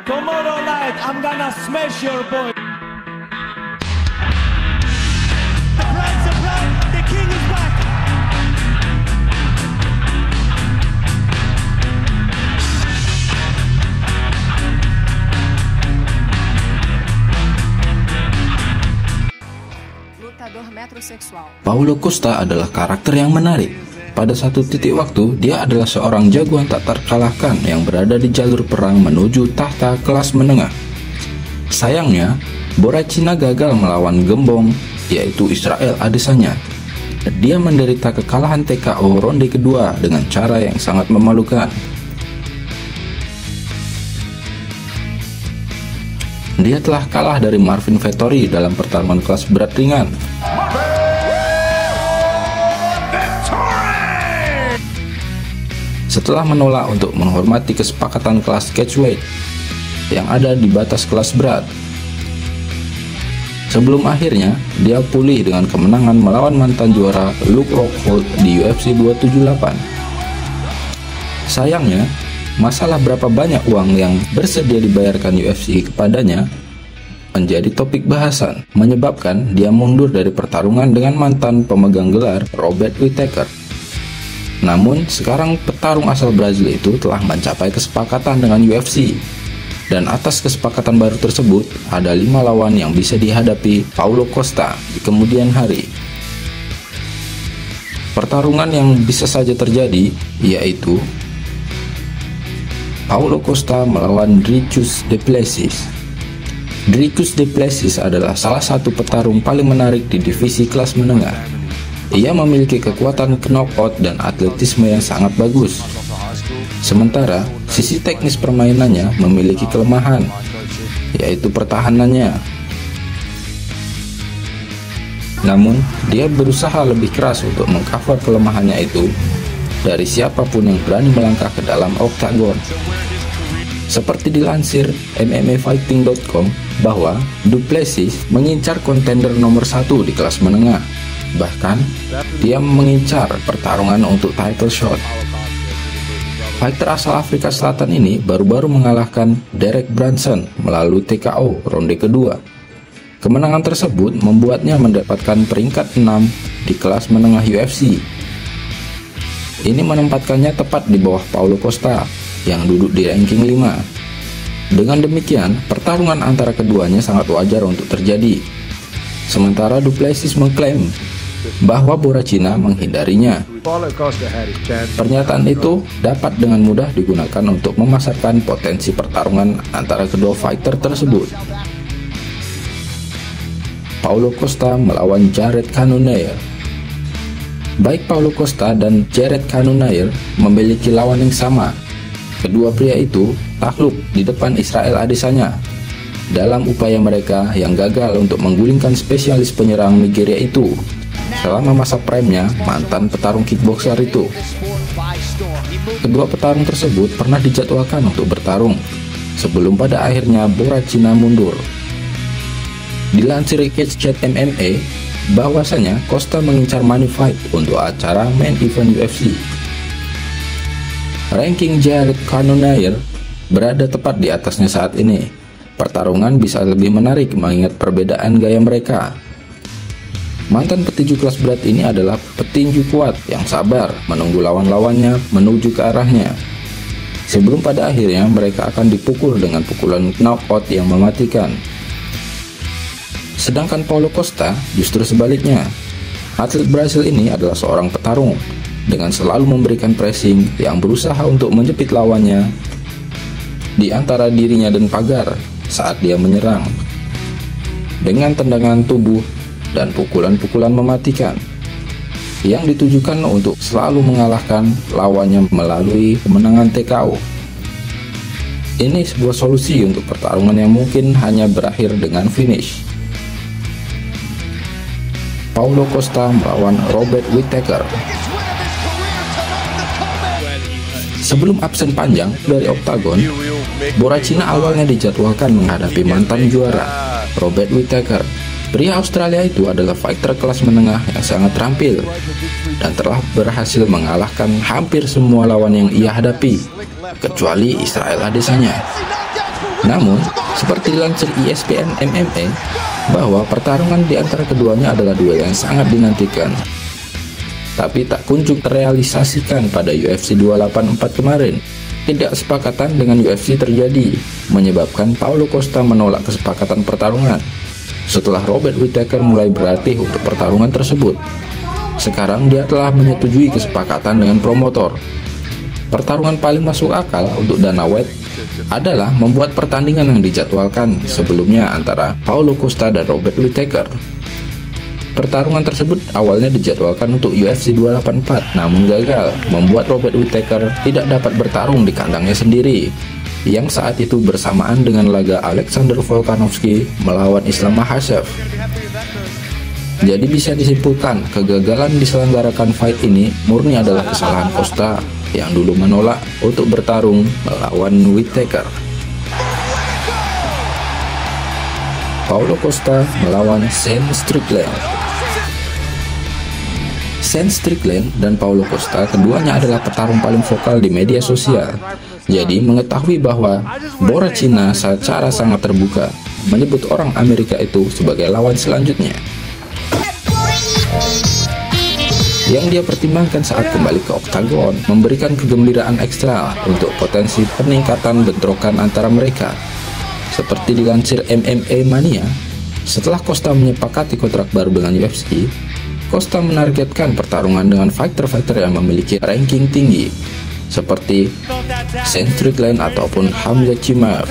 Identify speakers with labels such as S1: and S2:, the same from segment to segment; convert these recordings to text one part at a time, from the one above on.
S1: Tomorrow night I'm gonna smash your boy. The king is back.
S2: Lutador metroseksual.
S3: Paulo Costa adalah karakter yang menarik. Pada satu titik waktu, dia adalah seorang jagoan tak terkalahkan yang berada di jalur perang menuju tahta kelas menengah. Sayangnya, Borrachina gagal melawan gembong, yaitu Israel Adesanya. Dia menderita kekalahan TKO ronde kedua dengan cara yang sangat memalukan. Dia telah kalah dari Marvin Vettori dalam pertarungan kelas berat ringan. Setelah menolak untuk menghormati kesepakatan kelas catchweight yang ada di batas kelas berat. Sebelum akhirnya, dia pulih dengan kemenangan melawan mantan juara Luke Rockhold di UFC 278. Sayangnya, masalah berapa banyak uang yang bersedia dibayarkan UFC kepadanya menjadi topik bahasan, menyebabkan dia mundur dari pertarungan dengan mantan pemegang gelar Robert Whittaker. Namun, sekarang petarung asal Brazil itu telah mencapai kesepakatan dengan UFC. Dan atas kesepakatan baru tersebut, ada 5 lawan yang bisa dihadapi Paulo Costa di kemudian hari. Pertarungan yang bisa saja terjadi, yaitu Paulo Costa melawan Dricus du Plessis. Dricus du Plessis adalah salah satu petarung paling menarik di divisi kelas menengah. Ia memiliki kekuatan knockout dan atletisme yang sangat bagus. Sementara, sisi teknis permainannya memiliki kelemahan, yaitu pertahanannya. Namun, dia berusaha lebih keras untuk mengcover kelemahannya itu dari siapapun yang berani melangkah ke dalam oktagon. Seperti dilansir MMAfighting.com bahwa du Plessis mengincar kontender nomor 1 di kelas menengah. Bahkan, dia mengincar pertarungan untuk title shot. Fighter asal Afrika Selatan ini baru-baru mengalahkan Derek Brunson melalui TKO ronde kedua. Kemenangan tersebut membuatnya mendapatkan peringkat 6 di kelas menengah UFC. Ini menempatkannya tepat di bawah Paulo Costa yang duduk di ranking 5. Dengan demikian, pertarungan antara keduanya sangat wajar untuk terjadi. Sementara du Plessis mengklaim bahwa Borrachina menghindarinya. Pernyataan itu dapat dengan mudah digunakan untuk memasarkan potensi pertarungan antara kedua fighter tersebut. Paulo Costa melawan Jared Cannonier. Baik Paulo Costa dan Jared Cannonier memiliki lawan yang sama. Kedua pria itu takluk di depan Israel Adesanya dalam upaya mereka yang gagal untuk menggulingkan spesialis penyerang Nigeria itu selama masa prime-nya mantan petarung kickboxer itu. Kedua petarung tersebut pernah dijadwalkan untuk bertarung sebelum pada akhirnya Borrachina mundur. Dilansir Cage Chat MMA bahwasanya Costa mengincar money fight untuk acara main event UFC. Ranking Jared Cannonier berada tepat di atasnya saat ini. Pertarungan bisa lebih menarik mengingat perbedaan gaya mereka. Mantan petinju kelas berat ini adalah petinju kuat yang sabar menunggu lawan-lawannya menuju ke arahnya. Sebelum pada akhirnya mereka akan dipukul dengan pukulan knockout yang mematikan. Sedangkan Paulo Costa justru sebaliknya. Atlet Brasil ini adalah seorang petarung dengan selalu memberikan pressing yang berusaha untuk menjepit lawannya di antara dirinya dan pagar saat dia menyerang. Dengan tendangan tubuh dan pukulan-pukulan mematikan yang ditujukan untuk selalu mengalahkan lawannya melalui kemenangan TKO. Ini sebuah solusi untuk pertarungan yang mungkin hanya berakhir dengan finish. Paulo Costa melawan Robert Whittaker. Sebelum absen panjang dari oktagon, Borrachina awalnya dijadwalkan menghadapi mantan juara Robert Whittaker. Pria Australia itu adalah fighter kelas menengah yang sangat terampil dan telah berhasil mengalahkan hampir semua lawan yang ia hadapi, kecuali Israel Adesanya. Namun, seperti dilansir ESPN MMA, bahwa pertarungan di antara keduanya adalah duel yang sangat dinantikan. Tapi tak kunjung terrealisasikan pada UFC 284 kemarin. Tidak sepakatan dengan UFC terjadi, menyebabkan Paulo Costa menolak kesepakatan pertarungan. Setelah Robert Whittaker mulai berlatih untuk pertarungan tersebut, sekarang dia telah menyetujui kesepakatan dengan promotor. Pertarungan paling masuk akal untuk Dana White adalah membuat pertandingan yang dijadwalkan sebelumnya antara Paulo Costa dan Robert Whittaker. Pertarungan tersebut awalnya dijadwalkan untuk UFC 284, namun gagal, membuat Robert Whittaker tidak dapat bertarung di kandangnya sendiri, yang saat itu bersamaan dengan laga Alexander Volkanovski melawan Islam Makhachev. Jadi bisa disimpulkan, kegagalan diselenggarakan fight ini murni adalah kesalahan Costa yang dulu menolak untuk bertarung melawan Whittaker. Paulo Costa melawan Sean Strickland. Sean Strickland dan Paulo Costa keduanya adalah petarung paling vokal di media sosial. Jadi mengetahui bahwa Bora Cina secara sangat terbuka menyebut orang Amerika itu sebagai lawan selanjutnya. Yang dia pertimbangkan saat kembali ke oktagon memberikan kegembiraan ekstra untuk potensi peningkatan bentrokan antara mereka. Seperti dilansir MMA Mania, setelah Costa menyepakati kontrak baru dengan UFC, Costa menargetkan pertarungan dengan fighter-fighter yang memiliki ranking tinggi, seperti Sean Strickland ataupun Khamzat Chimaev.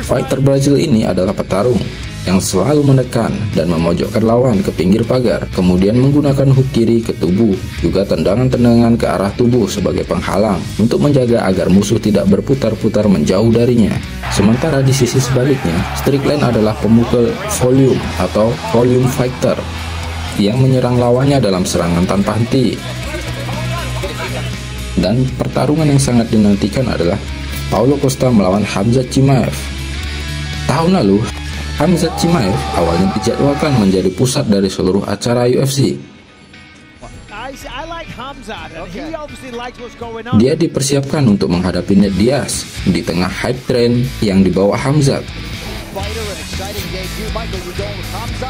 S3: Fighter Brazil ini adalah petarung yang selalu menekan dan memojokkan lawan ke pinggir pagar, kemudian menggunakan hook kiri ke tubuh, juga tendangan-tendangan ke arah tubuh sebagai penghalang untuk menjaga agar musuh tidak berputar-putar menjauh darinya. Sementara di sisi sebaliknya, Strickland adalah pemukul volume atau volume fighter yang menyerang lawannya dalam serangan tanpa henti. Dan pertarungan yang sangat dinantikan adalah Paulo Costa melawan Khamzat Chimaev. Tahun lalu, Khamzat Chimaev awalnya dijadwalkan menjadi pusat dari seluruh acara UFC. Dia dipersiapkan untuk menghadapi Nate Diaz di tengah hype train yang dibawa Khamzat.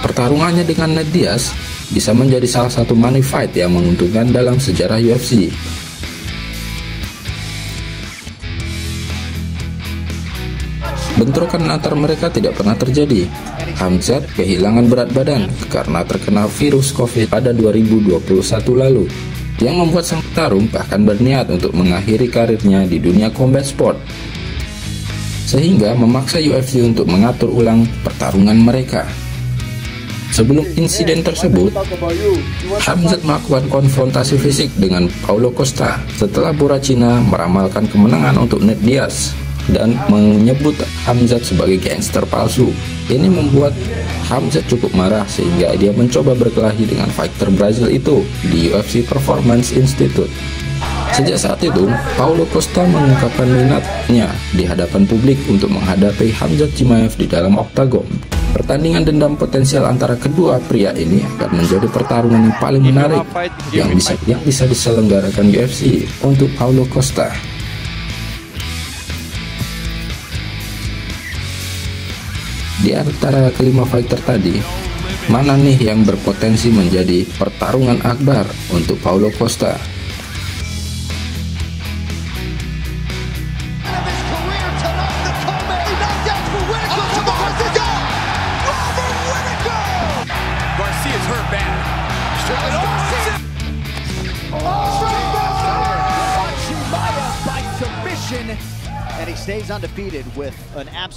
S3: Pertarungannya dengan Nate Diaz bisa menjadi salah satu money fight yang menguntungkan dalam sejarah UFC. Bentrokan antar mereka tidak pernah terjadi. Khamzat kehilangan berat badan karena terkena virus COVID pada 2021 lalu, yang membuat sang petarung bahkan berniat untuk mengakhiri karirnya di dunia combat sport, sehingga memaksa UFC untuk mengatur ulang pertarungan mereka. Sebelum insiden tersebut, Khamzat melakukan konfrontasi fisik dengan Paulo Costa setelah Bora Cina meramalkan kemenangan untuk Nate Diaz dan menyebut Khamzat sebagai gangster palsu. Ini membuat Khamzat cukup marah sehingga dia mencoba berkelahi dengan fighter Brazil itu di UFC Performance Institute. Sejak saat itu, Paulo Costa mengungkapkan minatnya di hadapan publik untuk menghadapi Khamzat Chimaev di dalam oktagon. Pertandingan dendam potensial antara kedua pria ini akan menjadi pertarungan yang paling menarik yang bisa diselenggarakan UFC untuk Paulo Costa. Di antara kelima fighter tadi, mana nih yang berpotensi menjadi pertarungan akbar untuk Paulo Costa?
S4: And he stays undefeated with an absolute